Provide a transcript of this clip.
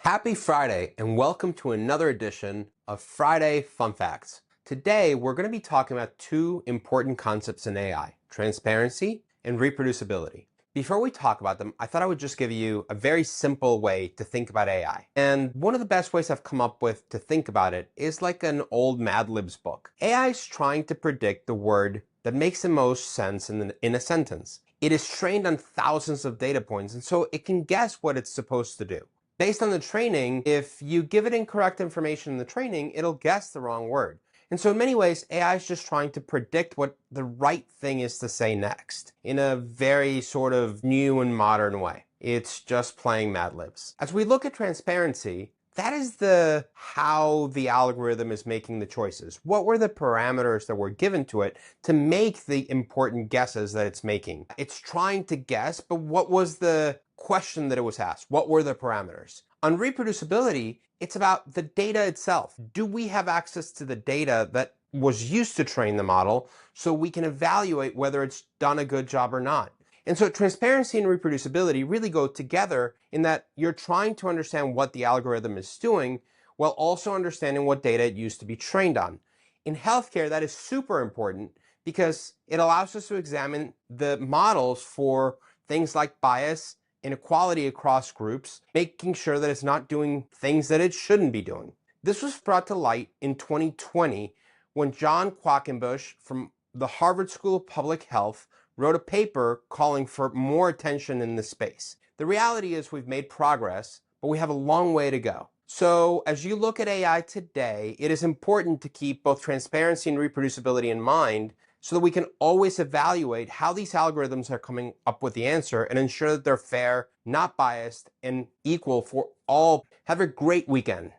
Happy Friday and welcome to another edition of Friday Fun Facts. Today we're going to be talking about two important concepts in AI, transparency and reproducibility. Before we talk about them, I thought I would just give you a very simple way to think about AI. And one of the best ways I've come up with to think about it is like an old Mad Libs book. AI is trying to predict the word that makes the most sense in a sentence. It is trained on thousands of data points, and so it can guess what it's supposed to do. Based on the training, if you give it incorrect information in the training, it'll guess the wrong word. And so in many ways, AI is just trying to predict what the right thing is to say next in a very sort of new and modern way. It's just playing Mad Libs. As we look at transparency, that is how the algorithm is making the choices. What were the parameters that were given to it to make the important guesses that it's making? It's trying to guess, but what was the question that it was asked? What were the parameters? On reproducibility, it's about the data itself. Do we have access to the data that was used to train the model so we can evaluate whether it's done a good job or not? And so transparency and reproducibility really go together in that you're trying to understand what the algorithm is doing while also understanding what data it used to be trained on. In healthcare, that is super important because it allows us to examine the models for things like bias, inequality across groups, making sure that it's not doing things that it shouldn't be doing. This was brought to light in 2020 when John Quackenbush from the Harvard School of Public Health wrote a paper calling for more attention in this space. The reality is we've made progress, but we have a long way to go. So as you look at AI today, it is important to keep both transparency and reproducibility in mind so that we can always evaluate how these algorithms are coming up with the answer and ensure that they're fair, not biased, and equal for all. Have a great weekend.